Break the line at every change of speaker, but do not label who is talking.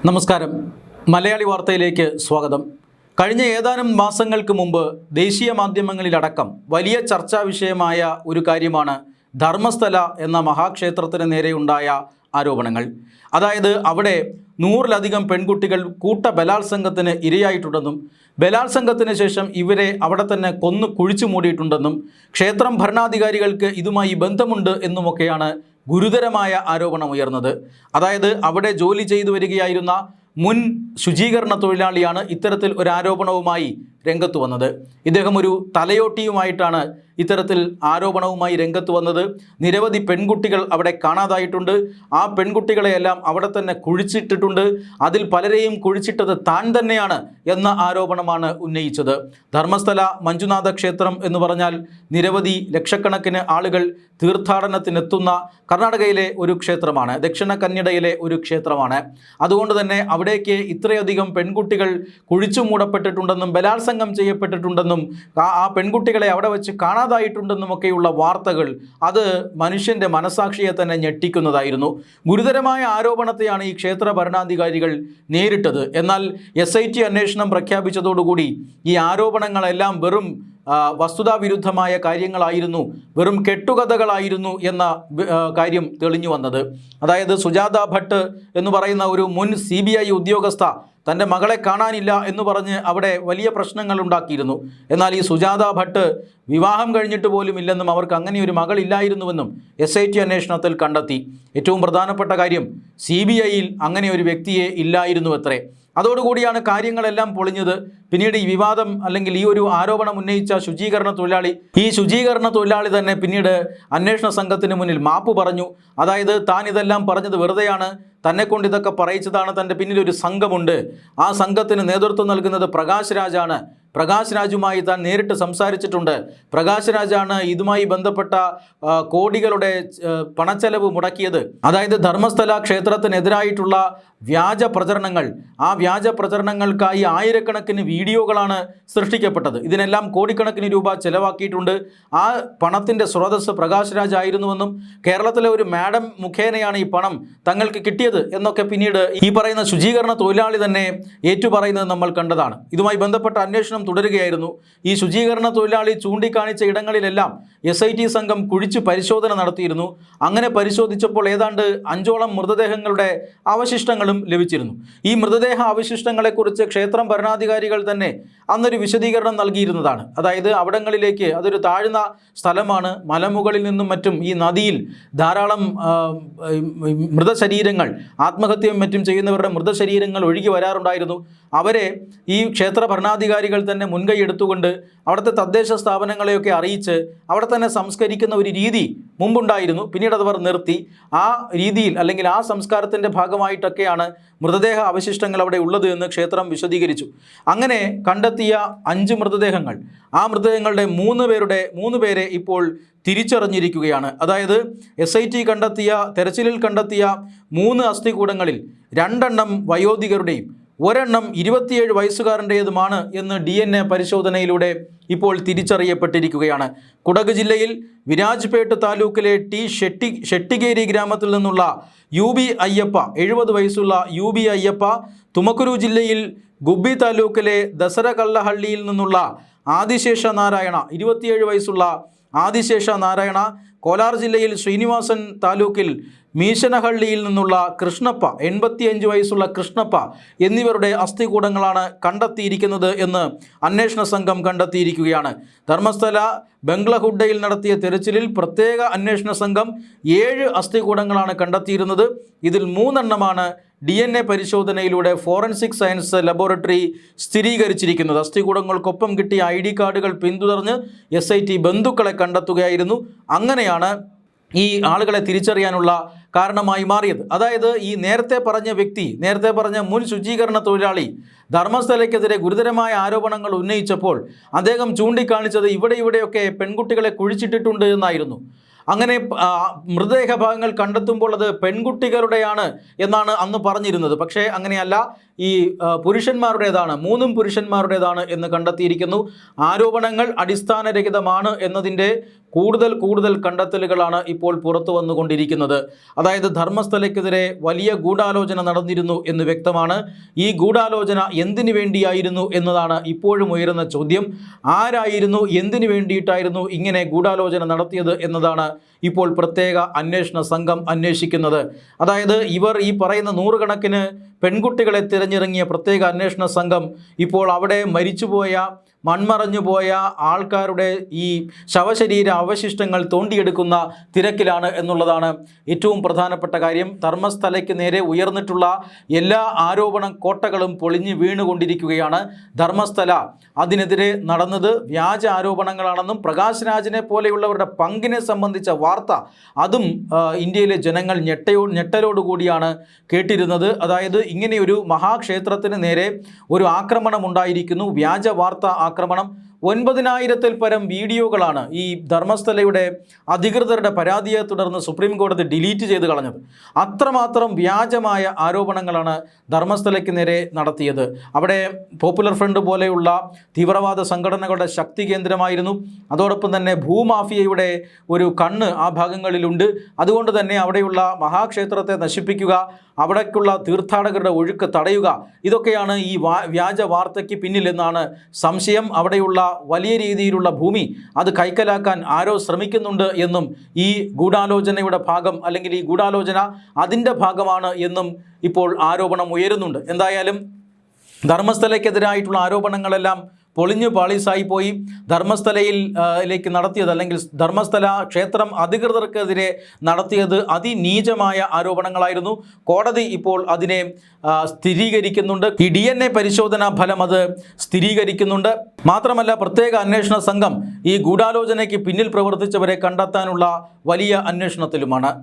നമസ്കാരം. മലയാളി വാർത്തയിലേക്ക് സ്വാഗതം. കഴിഞ്ഞ ഏതാനും മാസങ്ങൾക്ക് മുമ്പ് ദേശീയ മാധ്യമങ്ങളിലടക്കം വലിയ ചർച്ചാ വിഷയമായ ഒരു കാര്യമാണ് ധർമ്മസ്ഥല എന്ന മഹാക്ഷേത്രത്തിന് നേരെയുണ്ടായ ആരോപണങ്ങൾ. അതായത് അവിടെ 100-ലധികം പെൺകുട്ടികൾ കൂട്ട ബലാത്സംഗത്തിന് ഇരയായിട്ടുണ്ടെന്നും ബലാത്സംഗത്തിന് ശേഷം ഇവരെ അവിടെ തന്നെ കൊന്നു കുഴിച്ചു മൂടിയിട്ടുണ്ടെന്നും ക്ഷേത്രം ഭരണാധികാരികൾക്ക് ഇതുമായി ബന്ധമുണ്ട് എന്നുമൊക്കെയാണ് ഗുരുതരമായ ആരോപണം ഉയർന്നത്. അതായത് അവിടെ ജോലി ചെയ്തു വരികയായിരുന്ന മുൻ ശുചീകരണ തൊഴിലാളിയാണ് ഇത്തരത്തിൽ ഒരു ആരോപണവുമായി രംഗത്ത് വന്നത്. ഇദ്ദേഹം ഒരു തലയോട്ടിയുമായിട്ടാണ് ഇത്തരത്തിൽ ആരോപണവുമായി രംഗത്ത് വന്നത്. നിരവധി പെൺകുട്ടികൾ അവിടെ കാണാതായിട്ടുണ്ട്. ആ പെൺകുട്ടികളെയെല്ലാം അവിടെ തന്നെ കുഴിച്ചിട്ടിട്ടുണ്ട്. അതിൽ പലരെയും കുഴിച്ചിട്ടത് താൻ തന്നെയാണ് എന്ന ആരോപണമാണ് ഉന്നയിച്ചത്. ധർമ്മസ്ഥല മഞ്ജുനാഥ ക്ഷേത്രം എന്ന് പറഞ്ഞാൽ നിരവധി ലക്ഷക്കണക്കിന് ആളുകൾ തീർത്ഥാടനത്തിനെത്തുന്ന കർണാടകയിലെ ഒരു ക്ഷേത്രമാണ്, ദക്ഷിണ കന്നഡയിലെ ഒരു ക്ഷേത്രമാണ്. അതുകൊണ്ട് തന്നെ അവിടേക്ക് ഇത്രയധികം പെൺകുട്ടികൾ കുഴിച്ചു മൂടപ്പെട്ടിട്ടുണ്ടെന്നും ബലാത്സംഗം ചെയ്യപ്പെട്ടിട്ടുണ്ടെന്നും ആ പെൺകുട്ടികളെ അവിടെ വെച്ച് കാണാതായിട്ടുണ്ടെന്നുമൊക്കെയുള്ള വാർത്തകൾ അത് മനുഷ്യൻ്റെ മനസാക്ഷിയെ തന്നെ ഞെട്ടിക്കുന്നതായിരുന്നു. ഗുരുതരമായ ആരോപണത്തെയാണ് ഈ ക്ഷേത്ര ഭരണാധികാരികൾ നേരിട്ടത്. എന്നാൽ SIT അന്വേഷണം പ്രഖ്യാപിച്ചതോടുകൂടി ഈ ആരോപണങ്ങളെല്ലാം വെറും വസ്തുതാവിരുദ്ധമായ കാര്യങ്ങളായിരുന്നു, വെറും കെട്ടുകഥകളായിരുന്നു എന്ന കാര്യം തെളിഞ്ഞു വന്നത്. അതായത് സുജാത ഭട്ട് എന്ന് പറയുന്ന ഒരു മുൻ CBI ഉദ്യോഗസ്ഥ തൻ്റെ മകളെ കാണാനില്ല എന്ന് പറഞ്ഞ് അവിടെ വലിയ പ്രശ്നങ്ങൾ ഉണ്ടാക്കിയിരുന്നു. എന്നാൽ ഈ സുജാത ഭട്ട് വിവാഹം കഴിഞ്ഞിട്ട് പോലും ഇല്ലെന്നും അവർക്ക് അങ്ങനെ ഒരു മകളില്ലായിരുന്നുവെന്നും SIT അന്വേഷണത്തിൽ കണ്ടെത്തി. ഏറ്റവും പ്രധാനപ്പെട്ട കാര്യം CBIയിൽ അങ്ങനെ ഒരു വ്യക്തിയെ ഇല്ലായിരുന്നുവത്രേ. അതോടുകൂടിയാണ് കാര്യങ്ങളെല്ലാം പൊളിഞ്ഞത്. പിന്നീട് ഈ വിവാദം അല്ലെങ്കിൽ ഈ ഒരു ആരോപണം ഉന്നയിച്ച ശുചീകരണ തൊഴിലാളി തന്നെ പിന്നീട് അന്വേഷണ സംഘത്തിന് മുന്നിൽ മാപ്പ് പറഞ്ഞു. അതായത് താൻ ഇതെല്ലാം പറഞ്ഞത് വെറുതെയാണ്, തന്നെക്കൊണ്ട് ഇതൊക്കെ പറയിച്ചതാണ്, തൻ്റെ പിന്നിലൊരു സംഘമുണ്ട്, ആ സംഘത്തിന് നേതൃത്വം നൽകുന്നത് പ്രകാശ് രാജാണ്, പ്രകാശ് രാജുമായി താൻ നേരിട്ട് സംസാരിച്ചിട്ടുണ്ട്, പ്രകാശ് രാജാണ് ഇതുമായി ബന്ധപ്പെട്ട കോടികളുടെ പണച്ചെലവ് മുടക്കിയത്. അതായത് ധർമ്മസ്ഥല ക്ഷേത്രത്തിനെതിരായിട്ടുള്ള വ്യാജ പ്രചരണങ്ങൾ, ആ വ്യാജ പ്രചരണങ്ങൾക്കായി ആയിരക്കണക്കിന് വീഡിയോകളാണ് സൃഷ്ടിക്കപ്പെട്ടത്. ഇതിനെല്ലാം കോടിക്കണക്കിന് രൂപ ചെലവാക്കിയിട്ടുണ്ട്. ആ പണത്തിൻ്റെ സ്രോതസ്സ് പ്രകാശ് രാജ് ആയിരുന്നുവെന്നും കേരളത്തിലെ ഒരു മാഡം മുഖേനയാണ് ഈ പണം തങ്ങൾക്ക് കിട്ടിയത് എന്നൊക്കെ പിന്നീട് ഈ പറയുന്ന ശുചീകരണ തൊഴിലാളി തന്നെ ഏറ്റുപറയുന്നത് നമ്മൾ കണ്ടതാണ്. ഇതുമായി ബന്ധപ്പെട്ട അന്വേഷണം തുടരുകയായിരുന്നു. ഈ ശുചീകരണ തൊഴിലാളി ചൂണ്ടിക്കാണിച്ച ഇടങ്ങളിലെല്ലാം SIT സംഘം കുഴിച്ചു പരിശോധന നടത്തിയിരുന്നു. അങ്ങനെ പരിശോധിച്ചപ്പോൾ ഏതാണ്ട് 5ഓളം മൃതദേഹങ്ങളുടെ അവശിഷ്ടങ്ങളും ലഭിച്ചിരുന്നു. ഈ മൃതദേഹ അവശിഷ്ടങ്ങളെക്കുറിച്ച് ക്ഷേത്രം ഭരണാധികാരികൾ തന്നെ അന്നൊരു വിശദീകരണം നൽകിയിരുന്നതാണ്. അതായത് അവിടങ്ങളിലേക്ക്, അതൊരു താഴ്ന്ന സ്ഥലമാണ്, മലമുകളിൽ നിന്നും മറ്റും ഈ നദിയിൽ ധാരാളം മൃതശരീരങ്ങൾ, ആത്മഹത്യയും മറ്റും ചെയ്യുന്നവരുടെ മൃതശരീരങ്ങൾ ഒഴുകി വരാറുണ്ടായിരുന്നു. അവരെ ഈ ക്ഷേത്ര ഭരണാധികാരികൾ തന്നെ മുൻകൈ എടുത്തുകൊണ്ട് അവിടുത്തെ തദ്ദേശ സ്ഥാപനങ്ങളെയൊക്കെ അറിയിച്ച് അവിടെ തന്നെ സംസ്കരിക്കുന്ന ഒരു രീതി മുമ്പുണ്ടായിരുന്നു. പിന്നീട് അതവർ നിർത്തി. ആ രീതിയിൽ അല്ലെങ്കിൽ ആ സംസ്കാരത്തിൻ്റെ ഭാഗമായിട്ടൊക്കെയാണ് മൃതദേഹ അവശിഷ്ടങ്ങൾ അവിടെ ഉള്ളത് എന്ന് ക്ഷേത്രം വിശദീകരിച്ചു. അങ്ങനെ കണ്ടെത്തിയ 5 മൃതദേഹങ്ങൾ, ആ മൃതദേഹങ്ങളുടെ 3 പേരെ ഇപ്പോൾ തിരിച്ചറിഞ്ഞിരിക്കുകയാണ്. അതായത് SIT തെരച്ചിലിൽ കണ്ടെത്തിയ 3 അസ്ഥികൂടങ്ങളിൽ 2 എണ്ണം വയോധികരുടെയും 1 എണ്ണം 27 വയസ്സുകാരൻ്റേതുമാണ് എന്ന് DNA പരിശോധനയിലൂടെ ഇപ്പോൾ തിരിച്ചറിയപ്പെട്ടിരിക്കുകയാണ്. കുടക് ജില്ലയിൽ വിരാജ്പേട്ട് താലൂക്കിലെ ഷെട്ടിഗേരി ഗ്രാമത്തിൽ നിന്നുള്ള UB അയ്യപ്പ 70 വയസ്സുള്ള UB അയ്യപ്പ, തുമക്കുരു ജില്ലയിൽ ഗുബ്ബി താലൂക്കിലെ ദസരകള്ളഹള്ളിയിൽ നിന്നുള്ള ആദിശേഷ നാരായണ 27 വയസ്സുള്ള ആദിശേഷ നാരായണ, കോലാർ ജില്ലയിൽ ശ്രീനിവാസൻ താലൂക്കിൽ മീശനഹള്ളിയിൽ നിന്നുള്ള കൃഷ്ണപ്പ 85 വയസ്സുള്ള കൃഷ്ണപ്പ എന്നിവരുടെ അസ്ഥികൂടങ്ങളാണ് കണ്ടെത്തിയിരിക്കുന്നത് എന്ന് അന്വേഷണ സംഘം കണ്ടെത്തിയിരിക്കുകയാണ്. ധർമ്മസ്ഥല ബംഗ്ലഹുഡയിൽ നടത്തിയ തെരച്ചിലിൽ പ്രത്യേക അന്വേഷണ സംഘം 7 അസ്ഥികൂടങ്ങളാണ് കണ്ടെത്തിയിരുന്നത്. ഇതിൽ 3 എണ്ണമാണ് DNA പരിശോധനയിലൂടെ ഫോറൻസിക് സയൻസ് ലബോറട്ടറി സ്ഥിരീകരിച്ചിരിക്കുന്നത്. അസ്ഥികൂടങ്ങൾക്കൊപ്പം കിട്ടിയ ID കാർഡുകൾ പിന്തുടർന്ന് SIT ബന്ധുക്കളെ കണ്ടെത്തുകയായിരുന്നു. അങ്ങനെയാണ് ഈ ആളുകളെ തിരിച്ചറിയാനുള്ള കാരണമായി മാറിയത്. അതായത് ഈ നേരത്തെ പറഞ്ഞ മുൻ ശുചീകരണ തൊഴിലാളി ധർമ്മസ്ഥലയ്ക്കെതിരെ ഗുരുതരമായ ആരോപണങ്ങൾ ഉന്നയിച്ചപ്പോൾ അദ്ദേഹം ചൂണ്ടിക്കാണിച്ചത് ഇവിടെയൊക്കെ പെൺകുട്ടികളെ കുഴിച്ചിട്ടിട്ടുണ്ട് എന്നായിരുന്നു. അങ്ങനെ മൃതദേഹ ഭാഗങ്ങൾ കണ്ടെത്തുമ്പോൾ അത് പെൺകുട്ടികളുടെയാണ് എന്നാണ് അന്ന് പറഞ്ഞിരുന്നത്. പക്ഷേ അങ്ങനെയല്ല, ഈ പുരുഷന്മാരുടേതാണ്, 3 പുരുഷന്മാരുടേതാണ് എന്ന് കണ്ടെത്തിയിരിക്കുന്നു. ആരോപണങ്ങൾ അടിസ്ഥാനരഹിതമാണ് എന്നതിൻ്റെ കൂടുതൽ കണ്ടെത്തലുകളാണ് ഇപ്പോൾ പുറത്തു വന്നുകൊണ്ടിരിക്കുന്നത്. അതായത് ധർമ്മസ്ഥലയ്ക്കെതിരെ വലിയ ഗൂഢാലോചന നടന്നിരുന്നു എന്ന് വ്യക്തമാണ്. ഈ ഗൂഢാലോചന എന്തിനു വേണ്ടിയായിരുന്നു എന്നതാണ് ഇപ്പോഴും ഉയരുന്ന ചോദ്യം. ആരായിരുന്നു, എന്തിനു വേണ്ടിയിട്ടായിരുന്നു ഇങ്ങനെ ഗൂഢാലോചന നടത്തിയത് എന്നതാണ് ഇപ്പോൾ പ്രത്യേക അന്വേഷണ സംഘം അന്വേഷിക്കുന്നത്. അതായത് ഇവർ ഈ പറയുന്ന 100 കണക്കിന് പെൺകുട്ടികളെ തിരഞ്ഞിറങ്ങിയ പ്രത്യേക അന്വേഷണ സംഘം ഇപ്പോൾ അവിടെ മരിച്ചുപോയ, മൺമറഞ്ഞുപോയ ആൾക്കാരുടെ ഈ ശവശരീര അവശിഷ്ടങ്ങൾ തോണ്ടിയെടുക്കുന്ന തിരക്കിലാണ് എന്നുള്ളതാണ് ഏറ്റവും പ്രധാനപ്പെട്ട കാര്യം. ധർമ്മസ്ഥലയ്ക്ക് നേരെ ഉയർന്നിട്ടുള്ള എല്ലാ ആരോപണ കോട്ടകളും പൊളിഞ്ഞു വീണുകൊണ്ടിരിക്കുകയാണ്. ധർമ്മസ്ഥല അതിനെതിരെ നടന്നത് വ്യാജ ആരോപണങ്ങളാണെന്നും പ്രകാശ് രാജിനെ പോലെയുള്ളവരുടെ പങ്കിനെ സംബന്ധിച്ച വാർത്ത അതും ഇന്ത്യയിലെ ജനങ്ങൾ ഞെട്ടലോടുകൂടിയാണ് കേട്ടിരുന്നത്. അതായത് ഇങ്ങനെയൊരു മഹാക്ഷേത്രത്തിന് നേരെ ഒരു ആക്രമണം ഉണ്ടായിരിക്കുന്നു, വ്യാജ വാർത്ത ആക്രമണം. 9000-ൽ പരം വീഡിയോകളാണ് ഈ ധർമ്മസ്ഥലയുടെ അധികൃതരുടെ പരാതിയെ തുടർന്ന് സുപ്രീം കോടതി ഡിലീറ്റ് ചെയ്ത് കളഞ്ഞത്. അത്രമാത്രം വ്യാജമായ ആരോപണങ്ങളാണ് ധർമ്മസ്ഥലയ്ക്ക് നേരെ നടത്തിയത്. അവിടെ പോപ്പുലർ ഫ്രണ്ട് പോലെയുള്ള തീവ്രവാദ സംഘടനകളുടെ ശക്തി കേന്ദ്രമായിരുന്നു. അതോടൊപ്പം തന്നെ ഭൂമാഫിയയുടെ ഒരു കണ്ണ് ആ ഭാഗങ്ങളിലുണ്ട്. അതുകൊണ്ട് തന്നെ അവിടെയുള്ള മഹാക്ഷേത്രത്തെ നശിപ്പിക്കുക, അവിടേക്കുള്ള തീർത്ഥാടകരുടെ ഒഴുക്ക് തടയുക, ഇതൊക്കെയാണ് ഈ വ്യാജ വാർത്തയ്ക്ക് പിന്നിലെന്നാണ് സംശയം. അവിടെയുള്ള വലിയ രീതിയിലുള്ള ഭൂമി അത് കൈക്കലാക്കാൻ ആരോ ശ്രമിക്കുന്നുണ്ട് എന്നും ഈ ഗൂഢാലോചനയുടെ ഭാഗം, അല്ലെങ്കിൽ ഈ ഗൂഢാലോചന അതിൻ്റെ ഭാഗമാണ് എന്നും ഇപ്പോൾ ആരോപണം ഉയരുന്നുണ്ട്. എന്തായാലും ധർമ്മസ്ഥലയ്ക്കെതിരായിട്ടുള്ള ആരോപണങ്ങളെല്ലാം പൊളിഞ്ഞു പാളീസായിപ്പോയി. ധർമ്മസ്ഥലയിലേക്ക് നടത്തിയത്, അല്ലെങ്കിൽ ധർമ്മസ്ഥല ക്ഷേത്രം അധികൃതർക്കെതിരെ നടത്തിയത് അതിനീചമായ ആരോപണങ്ങളായിരുന്നു. കോടതി ഇപ്പോൾ അതിനെ സ്ഥിരീകരിക്കുന്നുണ്ട്. ഈ DNA പരിശോധനാ ഫലം അത് സ്ഥിരീകരിക്കുന്നുണ്ട്. മാത്രമല്ല പ്രത്യേക അന്വേഷണ സംഘം ഈ ഗൂഢാലോചനയ്ക്ക് പിന്നിൽ പ്രവർത്തിച്ചവരെ കണ്ടെത്താനുള്ള വലിയ അന്വേഷണത്തിലുമാണ്.